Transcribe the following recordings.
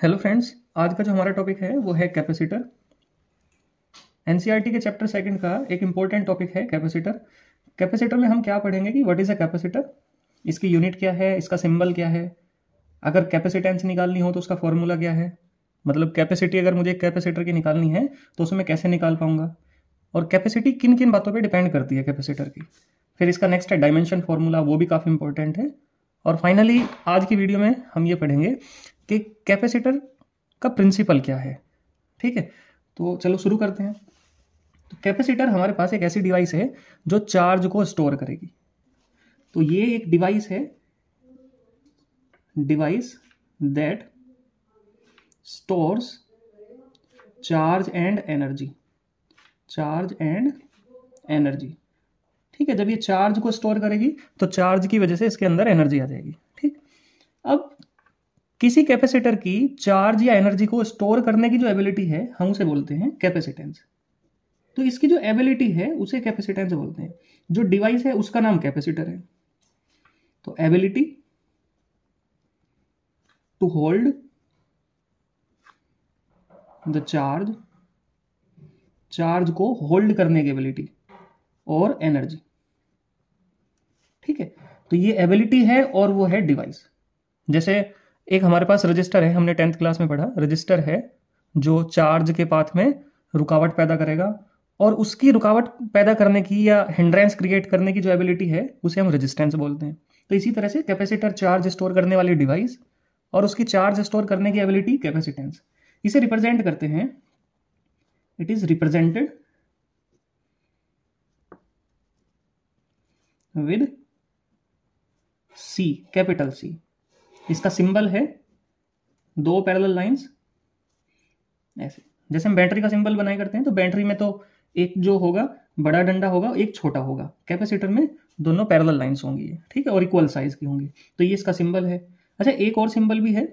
Hello friends, आज का जो हमारा टॉपिक है वो है कैपेसिटर। एनसीईआरटी के चैप्टर सेकंड का एक इम्पोर्टेंट टॉपिक है कैपेसिटर। कैपेसिटर में हम क्या पढ़ेंगे कि व्हाट इज़ अ कैपेसिटर, इसकी यूनिट क्या है, इसका सिंबल क्या है, अगर कैपेसिटेंस निकालनी हो तो उसका फॉर्मूला क्या है, मतलब कैपेसिटी अगर मुझे कैपेसिटर की निकालनी है तो उसमें कैसे निकाल पाऊंगा, और कैपेसिटी किन किन बातों पे डिपेंड करती है कैपेसिटर की। फिर इसका नेक्स्ट है डायमेंशन फॉर्मूला, वो भी काफ़ी इंपॉर्टेंट है। और फाइनली आज की वीडियो में हम ये पढ़ेंगे कि कैपेसिटर का प्रिंसिपल क्या है। ठीक है, तो चलो शुरू करते हैं। तो कैपेसिटर हमारे पास एक ऐसी डिवाइस है जो चार्ज को स्टोर करेगी। तो ये एक डिवाइस है, device that stores charge and energy, charge and energy. ठीक है, जब ये चार्ज को स्टोर करेगी तो चार्ज की वजह से इसके अंदर एनर्जी आ जाएगी। ठीक, अब किसी कैपेसिटर की चार्ज या एनर्जी को स्टोर करने की जो एबिलिटी है हम उसे बोलते हैं कैपेसिटेंस। तो इसकी जो एबिलिटी है उसे कैपेसिटेंस बोलते हैं। जो डिवाइस है उसका नाम कैपेसिटर है। तो ability to hold the charge, charge को होल्ड करने की एबिलिटी, और एनर्जी। ठीक है, तो ये एबिलिटी है और वो है डिवाइस। जैसे एक हमारे पास रजिस्टर है, हमने 10th क्लास में पढ़ा, रजिस्टर है जो चार्ज के पाथ में रुकावट पैदा करेगा, और उसकी रुकावट पैदा करने की या हिंड्रेंस क्रिएट करने की जो एबिलिटी है उसे हम रेजिस्टेंस बोलते हैं। तो इसी तरह से कैपेसिटर चार्ज स्टोर करने वाली डिवाइस और उसकी चार्ज स्टोर करने की एबिलिटी कैपेसिटेंस, इसे रिप्रेजेंट करते हैं। It is represented with C, capital C. इसका सिंबल है दो पैरेलल लाइंस, ऐसे जैसे हम बैटरी का सिंबल बनाए करते हैं। तो बैटरी में तो एक जो होगा बड़ा डंडा होगा, एक छोटा होगा। कैपेसिटर में दोनों पैरेलल लाइंस होंगी, ठीक है, और इक्वल साइज की होंगी। तो ये इसका सिंबल है। अच्छा, एक और सिंबल भी है।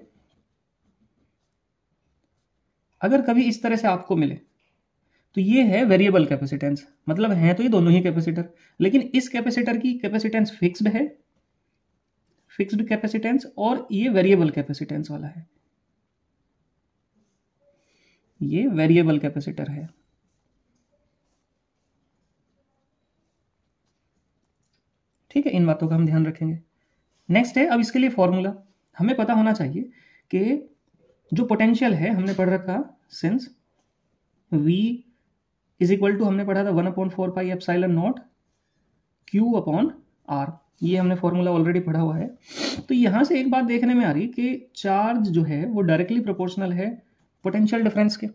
अगर कभी इस तरह से आपको मिले तो ये है वेरिएबल कैपेसिटेंस, मतलब है तो ये दोनों ही कैपेसिटर, लेकिन इस कैपेसिटर की कैपेसिटेंस फिक्स्ड है, फिक्स्ड कैपेसिटेंस, और ये वेरिएबल कैपेसिटेंस वाला है, ये वेरिएबल कैपेसिटर है। ठीक है, इन बातों का हम ध्यान रखेंगे। नेक्स्ट है, अब इसके लिए फॉर्मूला हमें पता होना चाहिए कि जो पोटेंशियल है हमने पढ़ रखा, since V is equal to, हमने पढ़ा था 1/4πε0 Q/R, ये हमने फॉर्मूला ऑलरेडी पढ़ा हुआ है। तो यहां से एक बात देखने में आ रही कि चार्ज जो है वो डायरेक्टली प्रोपोर्शनल है पोटेंशियल डिफरेंस के।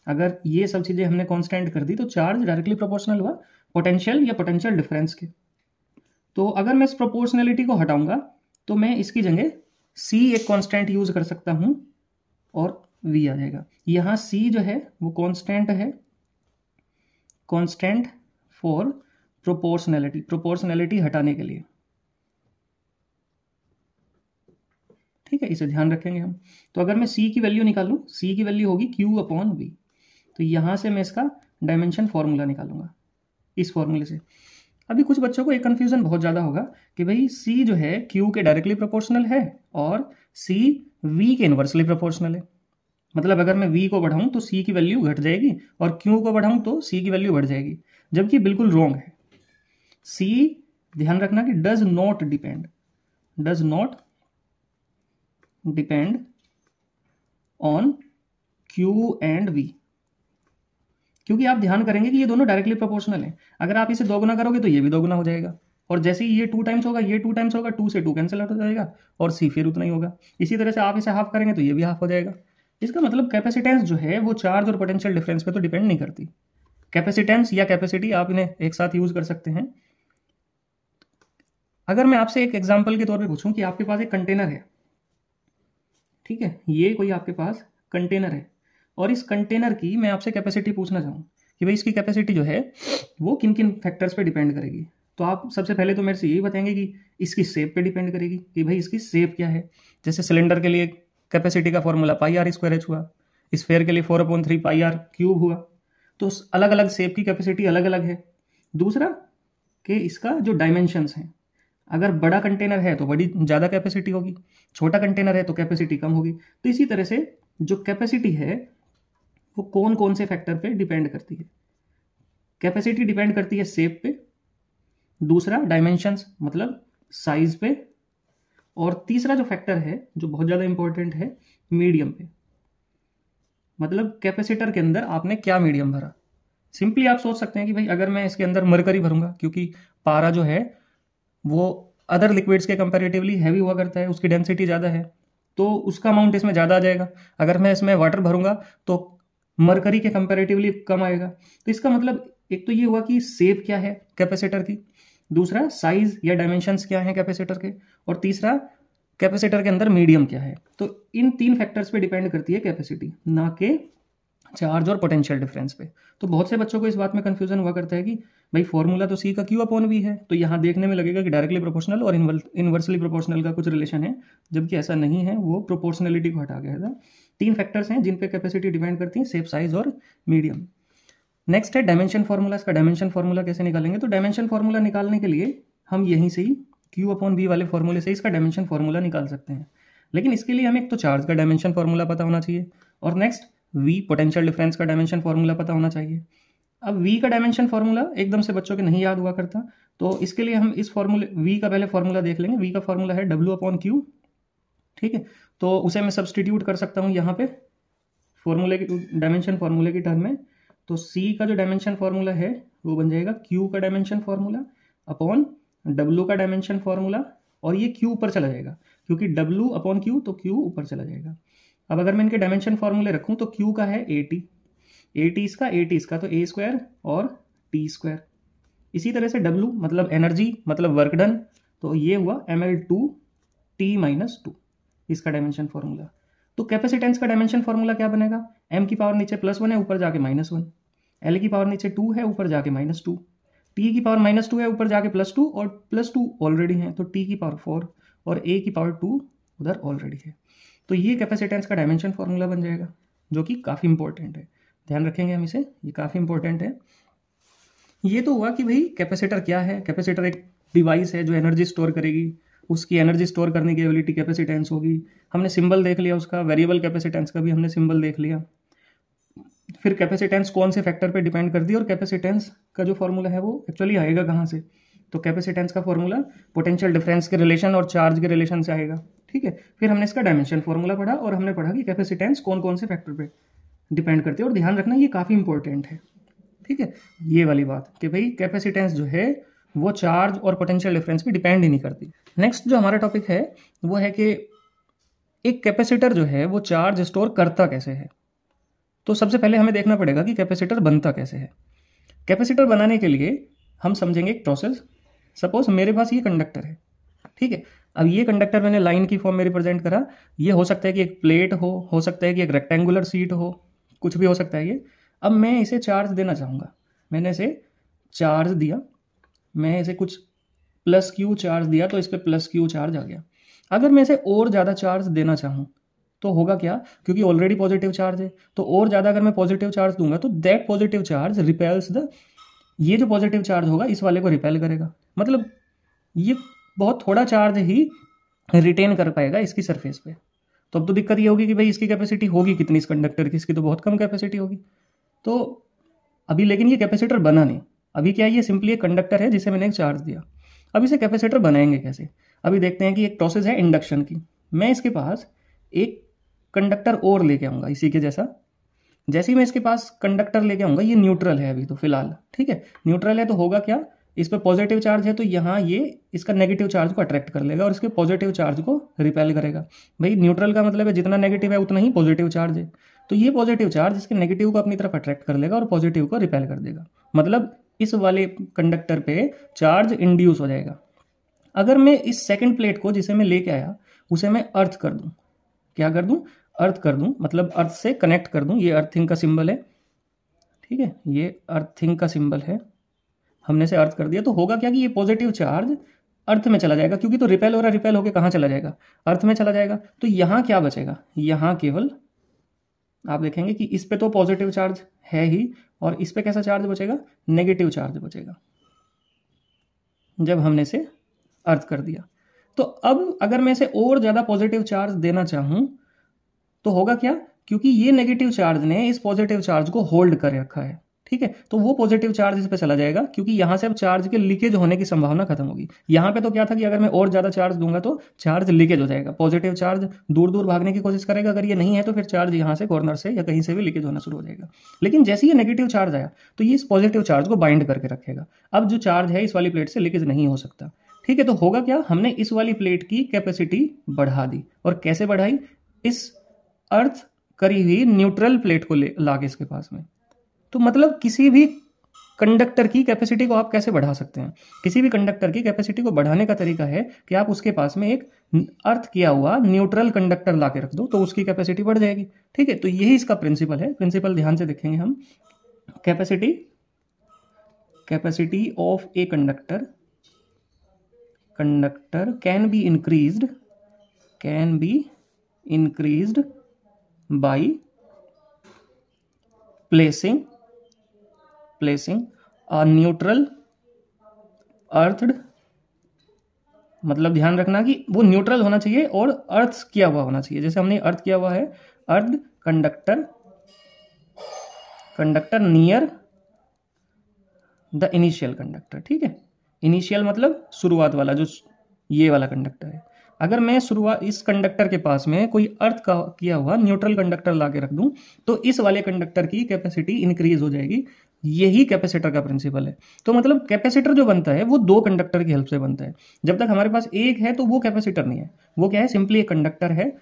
अगर ये सब चीजें हमने कांस्टेंट कर दी तो चार्ज डायरेक्टली प्रोपोर्शनल हुआ पोटेंशियल या पोटेंशियल डिफरेंस के। तो अगर मैं इस प्रोपोर्शनलिटी को हटाऊंगा तो मैं इसकी जगह C एक कांस्टेंट यूज कर सकता हूं और V आ जाएगा। यहां C जो है वो कांस्टेंट है, कांस्टेंट फॉर प्रोपोर्शनैलिटी, प्रोपोर्शनैलिटी हटाने के लिए। ठीक है, इसे ध्यान रखेंगे हम। तो अगर मैं C की वैल्यू निकालूं, C की वैल्यू होगी Q/V। तो यहां से मैं इसका डायमेंशन फॉर्मूला निकालूंगा इस फॉर्मूले से। अभी कुछ बच्चों को एक कंफ्यूजन बहुत ज़्यादा होगा कि भाई C जो है Q के डायरेक्टली प्रोपोर्शनल है और C V के इन्वर्सली प्रोपोर्शनल है। मतलब अगर मैं V को बढ़ाऊं तो C की वैल्यू घट जाएगी, और Q को बढ़ाऊं तो C की वैल्यू बढ़ जाएगी, जबकि बिल्कुल रॉन्ग है। C, ध्यान रखना कि does not depend, does not depend on Q and V, क्योंकि आप ध्यान करेंगे कि ये दोनों डायरेक्टली प्रोपोर्शनल हैं। अगर आप इसे दोगुना करोगे तो ये भी दोगुना हो जाएगा, और जैसे ही ये 2 टाइम्स होगा ये 2 टाइम्स होगा, 2 से 2 कैंसिल आउट हो जाएगा, और C फिर उतना ही होगा। इसी तरह से आप इसे हाफ करेंगे तो ये भी हाफ हो जाएगा। इसका मतलब कैपेसिटेंस जो है वो चार्ज और पोटेंशियल डिफरेंस पे तो डिपेंड नहीं करती। कैपेसिटेंस या कैपेसिटी आप इन्हें एक साथ यूज कर सकते हैं। अगर मैं आपसे एक एग्जाम्पल के तौर पर पूछूं कि आपके पास एक कंटेनर है, ठीक है, ये कोई आपके पास कंटेनर है, और इस कंटेनर की मैं आपसे कैपेसिटी पूछना चाहूँ कि भाई इसकी कैपेसिटी जो है वो किन किन फैक्टर्स पे डिपेंड करेगी, तो आप सबसे पहले तो मेरे से यही बताएंगे कि इसकी शेप पे डिपेंड करेगी कि भाई इसकी शेप क्या है। जैसे सिलेंडर के लिए कैपेसिटी का फॉर्मूला πr²h हुआ, स्फेयर के लिए 4/3πr³ हुआ। तो अलग अलग शेप की कैपेसिटी अलग अलग है। दूसरा कि इसका जो डायमेंशंस हैं, अगर बड़ा कंटेनर है तो बड़ी ज़्यादा कैपेसिटी होगी, छोटा कंटेनर है तो कैपेसिटी कम होगी। तो इसी तरह से जो कैपेसिटी है वो कौन कौन से फैक्टर पे डिपेंड करती है। कैपेसिटी डिपेंड करती है शेप पे, दूसरा डायमेंशंस मतलब साइज पे, और तीसरा जो फैक्टर है जो बहुत ज़्यादा इंपॉर्टेंट है, मीडियम पे। मतलब कैपेसिटर के अंदर आपने क्या मीडियम भरा। सिंपली आप सोच सकते हैं कि भाई अगर मैं इसके अंदर मरकरी भरूंगा, क्योंकि पारा जो है वो अदर लिक्विड्स के कंपैरेटिवली हैवी हुआ करता है, उसकी डेंसिटी ज़्यादा है, तो उसका अमाउंट इसमें ज़्यादा आ जाएगा। अगर मैं इसमें वाटर भरूंगा तो मरकरी के कंपैरेटिवली कम आएगा। तो इसका मतलब एक तो ये हुआ कि शेप क्या है कैपेसिटर की, दूसरा साइज या डायमेंशंस क्या है कैपेसिटर के, और तीसरा कैपेसिटर के अंदर मीडियम क्या है। तो इन 3 फैक्टर्स पे डिपेंड करती है कैपेसिटी, ना कि चार्ज और पोटेंशियल डिफरेंस पे। तो बहुत से बच्चों को इस बात में कंफ्यूजन हुआ करता है कि भाई फॉर्मूला तो सी का क्यू अपॉन वी है, तो यहाँ देखने में लगेगा कि डायरेक्टली प्रोपोर्शनल और इनवर्सली प्रोपोर्शनल का कुछ रिलेशन है, जबकि ऐसा नहीं है, वो प्रोपोर्शनलिटी को हटा गया था। 3 फैक्टर्स हैं जिन पे कैपेसिटी डिपेंड करती है, शेप, साइज और मीडियम। नेक्स्ट है डायमेंशन फार्मूला। इसका डायमेंशन फार्मूला कैसे निकालेंगे, तो डायमेंशन फार्मूला निकालने के लिए हम यहीं से ही क्यू अपॉन वी वाले फॉर्मूले से इसका डायमेंशन फार्मूला निकाल सकते हैं। लेकिन इसके लिए हमें एक तो चार्ज का डायमेंशन फार्मूला पता होना चाहिए, और नेक्स्ट वी पोटेंशियल डिफरेंस का डायमेंशन फार्मूला पता होना चाहिए। अब वी का डायमेंशन फार्मूला एकदम से बच्चों के नहीं याद हुआ करता, तो इसके लिए हम इस फॉर्मूले वी का पहले फार्मूला देख लेंगे। वी का फार्मूला है डब्ल्यू अपॉन क्यू, ठीक है। तो उसे मैं सब्सटीट्यूट कर सकता हूँ यहाँ पे फॉर्मूले की, डायमेंशन फार्मूले की टर्म में। तो सी का जो डायमेंशन फार्मूला है वो बन जाएगा क्यू का डायमेंशन फार्मूला अपॉन डब्ल्यू का डायमेंशन फार्मूला, और ये क्यू ऊपर चला जाएगा क्योंकि डब्ल्यू अपॉन क्यू, तो क्यू ऊपर चला जाएगा। अब अगर मैं इनके डायमेंशन फार्मूले रखूँ तो क्यू का है ए टी इसका तो ए स्क्वायर और टी स्क्वायर। इसी तरह से डब्ल्यू मतलब एनर्जी मतलब वर्क डन, तो ये हुआ ml2t-2, इसका डायमेंशन फार्मूला। तो कैपेसिटेंस का डायमेंशन फार्मूला क्या बनेगा, m की पावर नीचे +1 है ऊपर जाके -1, l की पावर नीचे 2 है ऊपर जाके -2, t की पावर -2 है ऊपर जाके +2, और +2 ऑलरेडी है तो t की पावर 4 और a की पावर 2 उधर ऑलरेडी है। तो ये कैपेसिटेंस का डायमेंशन फार्मूला बन जाएगा, जो कि काफ़ी इंपॉर्टेंट है, ध्यान रखेंगे हम इसे, ये काफ़ी इंपॉर्टेंट है। ये तो हुआ कि भाई कैपेसिटर क्या है। कैपेसिटर एक डिवाइस है जो एनर्जी स्टोर करेगी, उसकी एनर्जी स्टोर करने की एबिलिटी कैपेसिटेंस होगी। हमने सिंबल देख लिया उसका, वेरिएबल कैपेसिटेंस का भी हमने सिंबल देख लिया। फिर कैपेसिटेंस कौन से फैक्टर पे डिपेंड करती है, और कैपेसिटेंस का जो फॉर्मूला है वो एक्चुअली आएगा कहाँ से, तो कैपेसिटेंस का फॉर्मूला पोटेंशियल डिफरेंस के रिलेशन और चार्ज के रिलेशन से आएगा, ठीक है। फिर हमने इसका डायमेंशन फॉर्मूला पढ़ा, और हमने पढ़ा कि कैपेसिटेंस कौन कौन से फैक्टर पे डिपेंड करती है। और ध्यान रखना ये काफ़ी इंपॉर्टेंट है, ठीक है, ये वाली बात कि भाई कैपेसिटेंस जो है वो चार्ज और पोटेंशियल डिफरेंस पे डिपेंड ही नहीं करती। नेक्स्ट जो हमारा टॉपिक है वो है कि एक कैपेसिटर जो है वो चार्ज स्टोर करता कैसे है। तो सबसे पहले हमें देखना पड़ेगा कि कैपेसिटर बनता कैसे है। कैपेसिटर बनाने के लिए हम समझेंगे एक प्रोसेस। सपोज मेरे पास ये कंडक्टर है, ठीक है। अब ये कंडक्टर मैंने लाइन की फॉर्म में रिप्रेजेंट करा। ये हो सकता है कि एक प्लेट हो सकता है कि एक रेक्टेंगुलर सीट हो, कुछ भी हो सकता है ये। अब मैं इसे चार्ज देना चाहूँगा, मैंने इसे चार्ज दिया, मैं इसे कुछ +Q चार्ज दिया तो इस पर +Q चार्ज आ गया। अगर मैं इसे और ज़्यादा चार्ज देना चाहूँ तो होगा क्या, क्योंकि ऑलरेडी पॉजिटिव चार्ज है, तो और ज़्यादा अगर मैं पॉजिटिव चार्ज दूंगा तो that positive charge repels the, ये जो पॉजिटिव चार्ज होगा इस वाले को रिपेल करेगा। मतलब ये बहुत थोड़ा चार्ज ही रिटेन कर पाएगा इसकी सरफेस पे। तो अब तो दिक्कत ये होगी कि भाई इसकी कैपेसिटी होगी कितनी इस कंडक्टर की, इसकी तो बहुत कम कैपेसिटी होगी। तो अभी लेकिन ये कैपेसिटर बना नहीं, अभी क्या है, ये सिंपली एक कंडक्टर है जिसे मैंने एक चार्ज दिया। अब इसे कैपेसिटर बनाएंगे कैसे, अभी देखते हैं कि एक प्रोसेस है इंडक्शन की। मैं इसके पास एक कंडक्टर और लेके आऊँगा इसी के जैसा। जैसे ही मैं इसके पास कंडक्टर लेके आऊँगा, ये न्यूट्रल है अभी तो फिलहाल, ठीक है, न्यूट्रल है, तो होगा क्या, इस पर पॉजिटिव चार्ज है तो यहाँ ये इसका नेगेटिव चार्ज को अट्रैक्ट कर लेगा और इसके पॉजिटिव चार्ज को रिपेल करेगा। भाई न्यूट्रल का मतलब है जितना नेगेटिव है उतना ही पॉजिटिव चार्ज है, तो ये पॉजिटिव चार्ज इसके नेगेटिव को अपनी तरफ अट्रैक्ट कर लेगा और पॉजिटिव को रिपेल कर देगा। मतलब इस वाले कंडक्टर पे चार्ज इंड्यूस हो जाएगा। अगर मैं इस सेकंड प्लेट को जिसे मैं लेके आया उसे मैं अर्थ कर दूं, क्या कर दूं, अर्थ कर दूं, मतलब अर्थ से कनेक्ट कर दूं। ये अर्थिंग का सिंबल है, ठीक है, ये अर्थिंग का सिंबल है, हमने से अर्थ कर दिया। तो होगा क्या कि ये पॉजिटिव चार्ज अर्थ में चला जाएगा, क्योंकि तो रिपेल हो रहा है, रिपेल होकर कहाँ चला जाएगा, अर्थ में चला जाएगा। तो यहाँ क्या बचेगा, यहाँ केवल आप देखेंगे कि इस पे तो पॉजिटिव चार्ज है ही, और इस पे कैसा चार्ज बचेगा, नेगेटिव चार्ज बचेगा, जब हमने से अर्थ कर दिया। तो अब अगर मैं इसे और ज़्यादा पॉजिटिव चार्ज देना चाहूँ तो होगा क्या, क्योंकि ये नेगेटिव चार्ज ने इस पॉजिटिव चार्ज को होल्ड कर रखा है, ठीक है, तो वो पॉजिटिव चार्ज इस पे चला जाएगा, क्योंकि यहाँ से अब चार्ज के लीकेज होने की संभावना खत्म होगी। यहाँ पे तो क्या था कि अगर मैं और ज़्यादा चार्ज दूंगा तो चार्ज लीकेज हो जाएगा, पॉजिटिव चार्ज दूर दूर भागने की कोशिश करेगा, अगर ये नहीं है तो फिर चार्ज यहाँ से कॉर्नर से या कहीं से भी लीकेज होना शुरू हो जाएगा। लेकिन जैसे ही ये नेगेटिव चार्ज आया तो ये इस पॉजिटिव चार्ज को बाइंड करके रखेगा। अब जो चार्ज है इस वाली प्लेट से लीकेज नहीं हो सकता, ठीक है। तो होगा क्या, हमने इस वाली प्लेट की कैपेसिटी बढ़ा दी। और कैसे बढ़ाई, इस अर्थ करी हुई न्यूट्रल प्लेट को लाके इसके पास में। तो मतलब किसी भी कंडक्टर की कैपेसिटी को आप कैसे बढ़ा सकते हैं, किसी भी कंडक्टर की कैपेसिटी को बढ़ाने का तरीका है कि आप उसके पास में एक अर्थ किया हुआ न्यूट्रल कंडक्टर ला के रख दो, तो उसकी कैपेसिटी बढ़ जाएगी, ठीक है। तो यही इसका प्रिंसिपल है। प्रिंसिपल ध्यान से देखेंगे हम, capacity of a conductor can be increased by placing a neutral earthed, मतलब ध्यान रखना कि वो न्यूट्रल होना चाहिए और अर्थ किया हुआ होना चाहिए। जैसे हमने अर्थ किया हुआ है, earth conductor near the initial conductor, ठीक है। इनिशियल मतलब शुरुआत वाला, जो ये वाला कंडक्टर है। अगर मैं शुरुआत इस कंडक्टर के पास में कोई अर्थ का किया हुआ न्यूट्रल कंडक्टर ला के रख दूं तो इस वाले कंडक्टर की कैपेसिटी इंक्रीज हो जाएगी। यही कैपेसिटर का प्रिंसिपल है। तो मतलब कैपेसिटर जो बनता है वो दो कंडक्टर की हेल्प से बनता है। जब तक हमारे पास एक है तो वो कैपेसिटर नहीं है, वो क्या है, सिंपली एक कंडक्टर है।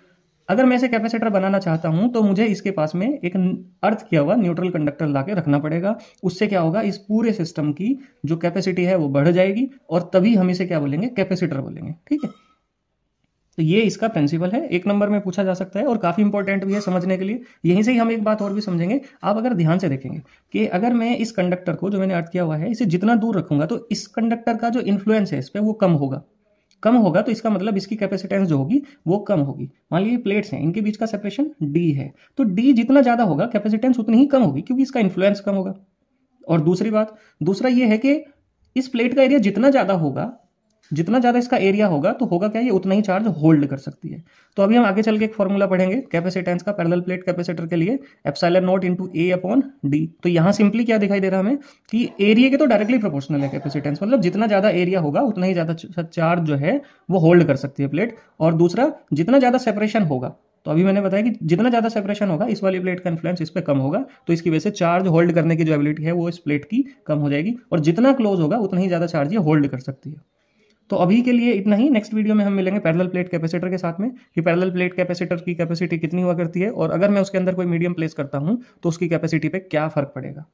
अगर मैं इसे कैपेसिटर बनाना चाहता हूं तो मुझे इसके पास में एक अर्थ किया हुआ न्यूट्रल कंडक्टर लाके रखना पड़ेगा। उससे क्या होगा, इस पूरे सिस्टम की जो कैपेसिटी है वो बढ़ जाएगी और तभी हम इसे क्या बोलेंगे, कैपेसिटर बोलेंगे, ठीक है। तो ये इसका प्रिंसिपल है, एक नंबर में पूछा जा सकता है और काफ़ी इंपॉर्टेंट भी है समझने के लिए। यहीं से ही हम एक बात और भी समझेंगे। आप अगर ध्यान से देखेंगे कि अगर मैं इस कंडक्टर को जो मैंने अर्थ किया हुआ है इसे जितना दूर रखूंगा तो इस कंडक्टर का जो इन्फ्लुएंस है इस पर वो कम होगा। तो इसका मतलब इसकी कैपेसिटेंस जो होगी वो कम होगी। मान लीजिए प्लेट्स हैं, इनके बीच का सेपरेशन डी है, तो डी जितना ज़्यादा होगा कैपेसिटेंस उतनी ही कम होगी, क्योंकि इसका इन्फ्लुएंस कम होगा। और दूसरा ये है कि इस प्लेट का एरिया जितना ज़्यादा इसका एरिया होगा तो होगा क्या, ये उतना ही चार्ज होल्ड कर सकती है। तो अभी हम आगे चल के एक फॉर्मूला पढ़ेंगे कैपेसिटेंस का पैरेलल प्लेट कैपेसिटर के लिए, epsilon not into A upon D. तो यहाँ सिंपली क्या दिखाई दे रहा है हमें कि एरिया के तो डायरेक्टली प्रोपोर्शनल है कैपेसिटेंस, मतलब जितना ज़्यादा एरिया होगा उतना ही ज़्यादा चार्ज जो है वो होल्ड कर सकती है प्लेट। और दूसरा, जितना ज़्यादा सेपरेशन होगा, तो अभी मैंने बताया कि जितना ज़्यादा सेपरेशन होगा इस वाली प्लेट का इन्फ्लुएंस इस पर कम होगा, तो इसकी वजह से चार्ज होल्ड करने की जो एबिलिटी है वो इस प्लेट की कम हो जाएगी। और जितना क्लोज होगा उतना ही ज़्यादा चार्ज ये होल्ड कर सकती है। तो अभी के लिए इतना ही। नेक्स्ट वीडियो में हम मिलेंगे पैरेलल प्लेट कैपेसिटर के साथ में, कि पैरेलल प्लेट कैपेसिटर की कैपेसिटी कितनी हुआ करती है और अगर मैं उसके अंदर कोई मीडियम प्लेस करता हूं तो उसकी कैपेसिटी पे क्या फर्क पड़ेगा।